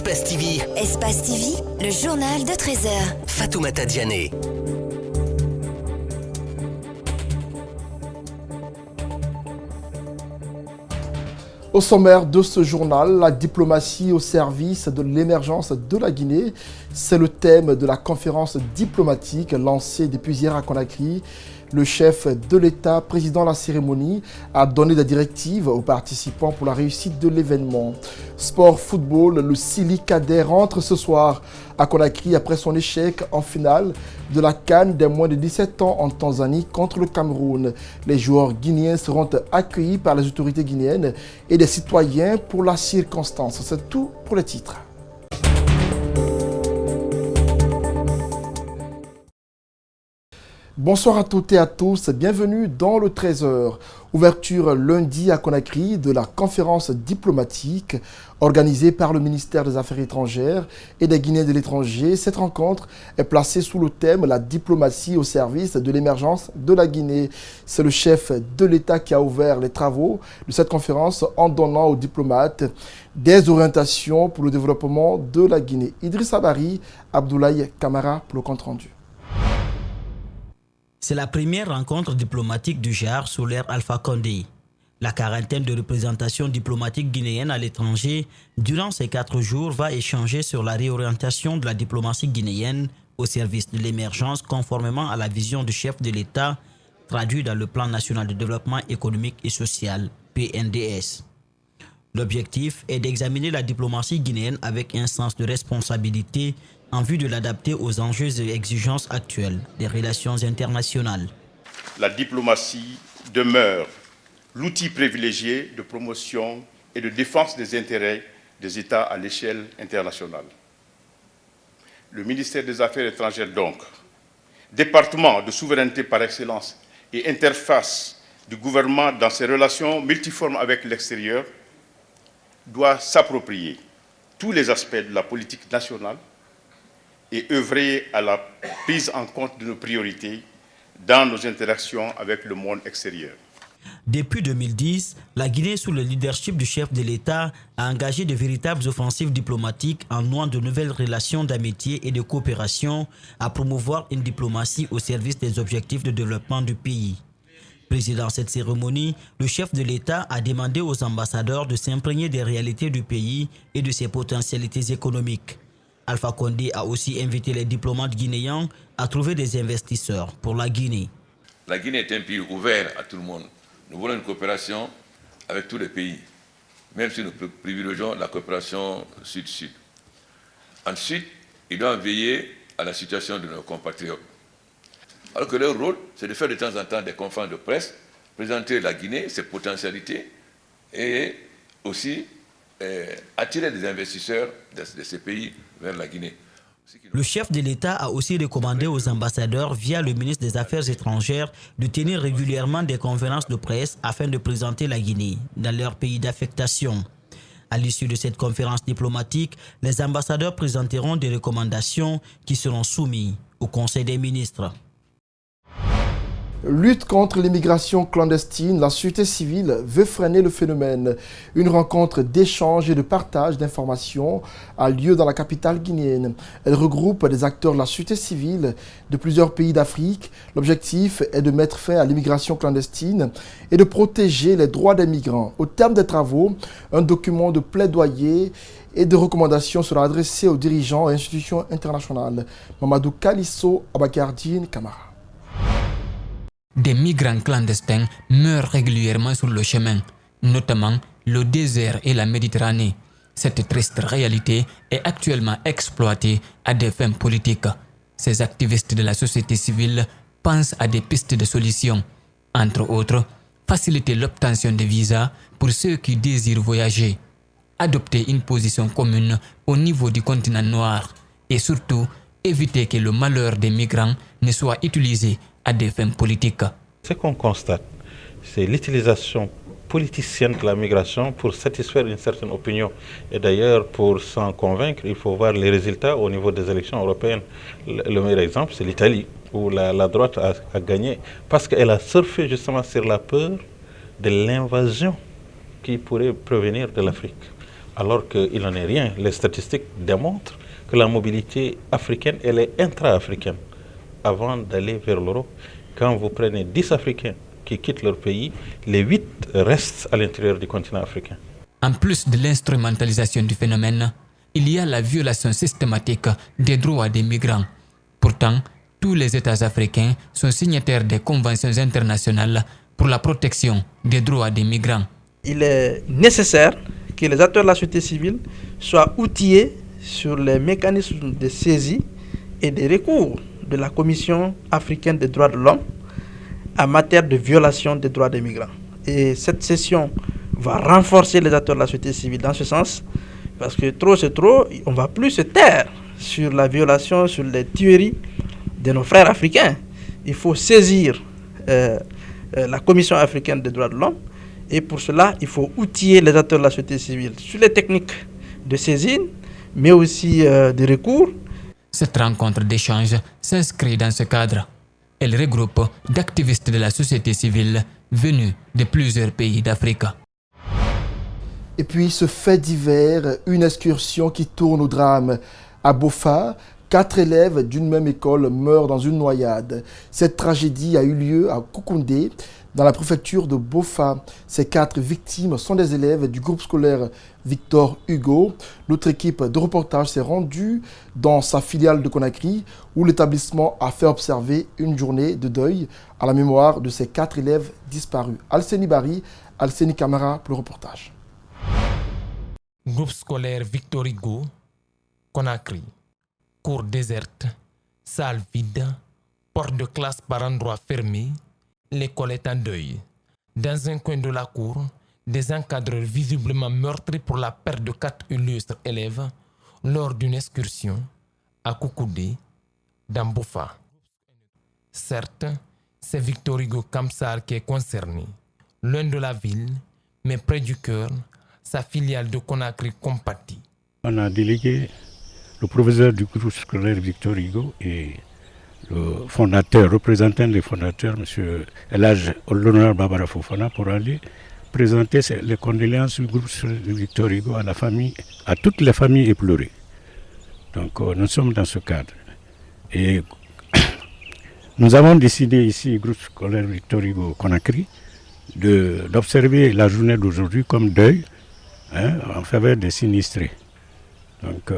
Espace TV. Espace TV, le journal de 13h. Fatoumata Diané. Au sommaire de ce journal, la diplomatie au service de l'émergence de la Guinée. C'est le thème de la conférence diplomatique lancée depuis hier à Conakry. Le chef de l'État, président de la cérémonie, a donné des directives aux participants pour la réussite de l'événement. Sport football, le Sili Cadet rentre ce soir à Conakry après son échec en finale de la CAN des moins de 17 ans en Tanzanie contre le Cameroun. Les joueurs guinéens seront accueillis par les autorités guinéennes et des citoyens pour la circonstance. C'est tout pour les titres. Bonsoir à toutes et à tous, bienvenue dans le 13h. Ouverture lundi à Conakry de la conférence diplomatique organisée par le ministère des Affaires étrangères et des Guinéens de l'étranger. Cette rencontre est placée sous le thème « La diplomatie au service de l'émergence de la Guinée ». C'est le chef de l'État qui a ouvert les travaux de cette conférence en donnant aux diplomates des orientations pour le développement de la Guinée. Idrissa Bari, Abdoulaye Kamara pour le compte-rendu. C'est la première rencontre diplomatique du genre sous l'ère Alpha Condé. La quarantaine de représentations diplomatiques guinéennes à l'étranger, durant ces 4 jours, va échanger sur la réorientation de la diplomatie guinéenne au service de l'émergence conformément à la vision du chef de l'État, traduit dans le Plan national de développement économique et social, PNDS. L'objectif est d'examiner la diplomatie guinéenne avec un sens de responsabilité en vue de l'adapter aux enjeux et exigences actuelles des relations internationales. La diplomatie demeure l'outil privilégié de promotion et de défense des intérêts des États à l'échelle internationale. Le ministère des Affaires étrangères, donc, département de souveraineté par excellence et interface du gouvernement dans ses relations multiformes avec l'extérieur, doit s'approprier tous les aspects de la politique nationale et œuvrer à la prise en compte de nos priorités dans nos interactions avec le monde extérieur. Depuis 2010, la Guinée, sous le leadership du chef de l'État, a engagé de véritables offensives diplomatiques en nouant de nouvelles relations d'amitié et de coopération à promouvoir une diplomatie au service des objectifs de développement du pays. Présidant cette cérémonie, le chef de l'État a demandé aux ambassadeurs de s'imprégner des réalités du pays et de ses potentialités économiques. Alpha Condé a aussi invité les diplomates guinéens à trouver des investisseurs pour la Guinée. La Guinée est un pays ouvert à tout le monde. Nous voulons une coopération avec tous les pays, même si nous privilégions la coopération sud-sud. Ensuite, ils doivent veiller à la situation de nos compatriotes. Alors que leur rôle, c'est de faire de temps en temps des conférences de presse, présenter la Guinée, ses potentialités, et aussi attirer des investisseurs de ces pays vers la Guinée. Le chef de l'État a aussi recommandé aux ambassadeurs, via le ministre des Affaires étrangères, de tenir régulièrement des conférences de presse afin de présenter la Guinée dans leur pays d'affectation. À l'issue de cette conférence diplomatique, les ambassadeurs présenteront des recommandations qui seront soumises au Conseil des ministres. Lutte contre l'immigration clandestine, la société civile veut freiner le phénomène. Une rencontre d'échange et de partage d'informations a lieu dans la capitale guinéenne. Elle regroupe des acteurs de la société civile de plusieurs pays d'Afrique. L'objectif est de mettre fin à l'immigration clandestine et de protéger les droits des migrants. Au terme des travaux, un document de plaidoyer et de recommandations sera adressé aux dirigeants et institutions internationales. Mamadou Kalisso, Abakardine, Kamara. Des migrants clandestins meurent régulièrement sur le chemin, notamment le désert et la Méditerranée. Cette triste réalité est actuellement exploitée à des fins politiques. Ces activistes de la société civile pensent à des pistes de solutions. Entre autres, faciliter l'obtention de visas pour ceux qui désirent voyager, adopter une position commune au niveau du continent noir et surtout éviter que le malheur des migrants ne soit utilisé à des fins politiques. Ce qu'on constate, c'est l'utilisation politicienne de la migration pour satisfaire une certaine opinion. Et d'ailleurs, pour s'en convaincre, il faut voir les résultats au niveau des élections européennes. Le meilleur exemple, c'est l'Italie, où la droite a gagné, parce qu'elle a surfé justement sur la peur de l'invasion qui pourrait provenir de l'Afrique. alors qu'il n'en est rien. Les statistiques démontrent que la mobilité africaine, elle est intra-africaine. Avant d'aller vers l'Europe, quand vous prenez 10 Africains qui quittent leur pays, les 8 restent à l'intérieur du continent africain. En plus de l'instrumentalisation du phénomène, il y a la violation systématique des droits des migrants. Pourtant, tous les États africains sont signataires des conventions internationales pour la protection des droits des migrants. Il est nécessaire que les acteurs de la société civile soient outillés sur les mécanismes de saisie et de recours de la Commission africaine des droits de l'homme en matière de violation des droits des migrants. Et cette session va renforcer les acteurs de la société civile dans ce sens, parce que trop c'est trop, on ne va plus se taire sur la violation, sur les tueries de nos frères africains. Il faut saisir la Commission africaine des droits de l'homme, et pour cela, il faut outiller les acteurs de la société civile sur les techniques de saisine, mais aussi de recours. Cette rencontre d'échange s'inscrit dans ce cadre. Elle regroupe d'activistes de la société civile venus de plusieurs pays d'Afrique. Et puis ce fait divers, une excursion qui tourne au drame. À Bofa, 4 élèves d'une même école meurent dans une noyade. Cette tragédie a eu lieu à Koukoundé, dans la préfecture de Bofa. Ces 4 victimes sont des élèves du groupe scolaire Victor Hugo. Notre équipe de reportage s'est rendue dans sa filiale de Conakry, où l'établissement a fait observer une journée de deuil à la mémoire de ces 4 élèves disparus. Alseni Bari, Alseni Camara pour le reportage. Groupe scolaire Victor Hugo, Conakry. Cours déserte, salle vide, porte de classe par endroit fermé, l'école est en deuil. Dans un coin de la cour, des encadreurs visiblement meurtris pour la perte de 4 illustres élèves lors d'une excursion à Koukoudé, dans Bofa. Certes, c'est Victor Hugo Kamsar qui est concerné, loin de la ville, mais près du cœur, sa filiale de Conakry compatit. On a délégué le professeur du groupe scolaire Victor Hugo et le fondateur, représentant des fondateurs, M. Elhadj l'honorable Barbara Fofana, pour aller présenter les condoléances du groupe scolaire Victor Hugo à la famille, à toutes les familles éplorées. Donc nous sommes dans ce cadre. Et nous avons décidé ici, groupe scolaire Victor Hugo Conakry, d'observer la journée d'aujourd'hui comme deuil en faveur des sinistrés. Donc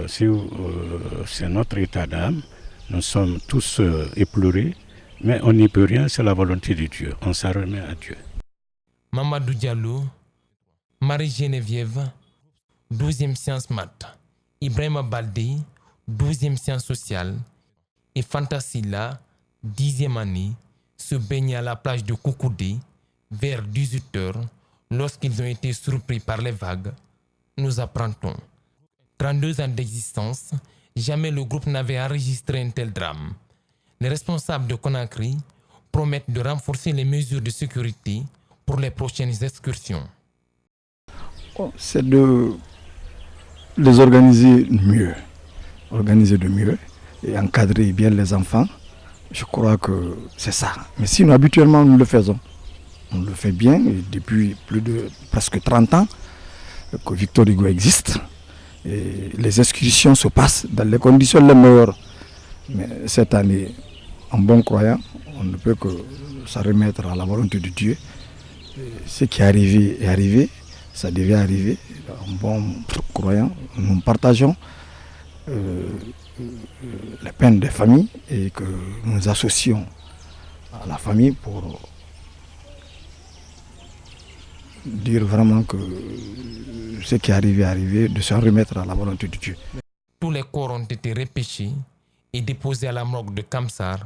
c'est notre état d'âme. Nous sommes tous éplorés, mais on n'y peut rien, c'est la volonté de Dieu. On s'en remet à Dieu. Mamadou Diallo, Marie-Geneviève, 12e sciences maths, Ibrahima Baldé, 12e sciences sociales, et Fantasila, 10e année, se baignaient à la plage de Koukoudé vers 18h lorsqu'ils ont été surpris par les vagues. Nous apprendons. 32 ans d'existence, jamais le groupe n'avait enregistré un tel drame. Les responsables de Conakry promettent de renforcer les mesures de sécurité pour les prochaines excursions. C'est de les organiser de mieux et encadrer bien les enfants. Je crois que c'est ça. Mais sinon, habituellement, nous le faisons. On le fait bien et depuis plus de presque 30 ans que Victor Hugo existe. Et les excursions se passent dans les conditions les meilleures. Mais cette année, en bon croyant, on ne peut que se remettre à la volonté de Dieu. Et ce qui est arrivé, ça devait arriver. En bon croyant, nous partageons les peines des familles et que nous nous associons à la famille pour dire vraiment que ce qui est arrivé, de se remettre à la volonté de Dieu. Tous les corps ont été repêchés et déposés à la morgue de Kamsar,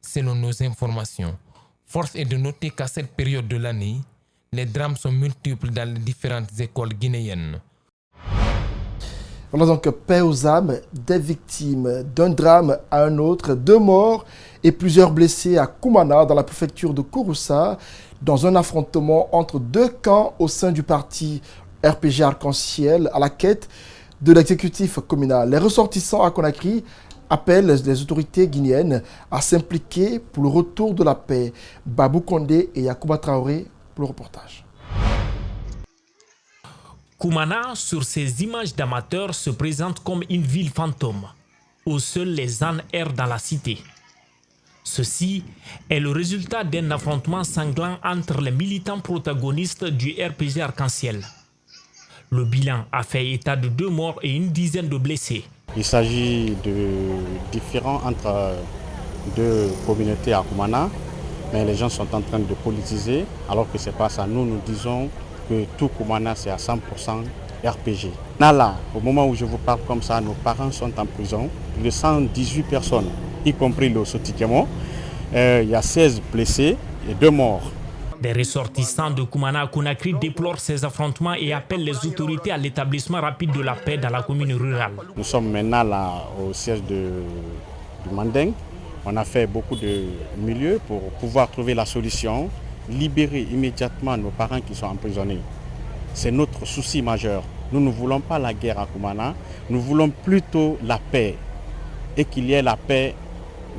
selon nos informations. Force est de noter qu'à cette période de l'année, les drames sont multiples dans les différentes écoles guinéennes. Voilà donc paix aux âmes des victimes. D'un drame à un autre, 2 morts et plusieurs blessés à Koumana, dans la préfecture de Kouroussa, dans un affrontement entre 2 camps au sein du parti RPG Arc-en-Ciel à la quête de l'exécutif communal. Les ressortissants à Conakry appellent les autorités guinéennes à s'impliquer pour le retour de la paix. Babou Condé et Yacouba Traoré pour le reportage. Koumana, sur ces images d'amateurs, se présente comme une ville fantôme, où seuls les ânes errent dans la cité. Ceci est le résultat d'un affrontement sanglant entre les militants protagonistes du RPG Arc-en-Ciel. Le bilan a fait état de 2 morts et une dizaine de blessés. Il s'agit de différends entre 2 communautés à Koumana, mais les gens sont en train de politiser, alors que ce n'est pas ça. Nous disons que tout Koumana, c'est à 100% RPG. Là, au moment où je vous parle comme ça, nos parents sont en prison, plus de 118 personnes, y compris le Sotikemo. Il y a 16 blessés et 2 morts. Des ressortissants de Koumana à Conakry déplorent ces affrontements et appellent les autorités à l'établissement rapide de la paix dans la commune rurale. Nous sommes maintenant là au siège du Manding. On a fait beaucoup de milieux pour pouvoir trouver la solution, libérer immédiatement nos parents qui sont emprisonnés. C'est notre souci majeur. Nous ne voulons pas la guerre à Koumana, nous voulons plutôt la paix et qu'il y ait la paix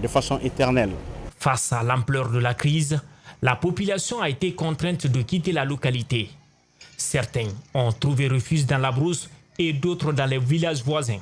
de façon éternelle. Face à l'ampleur de la crise, la population a été contrainte de quitter la localité. Certains ont trouvé refuge dans la brousse et d'autres dans les villages voisins.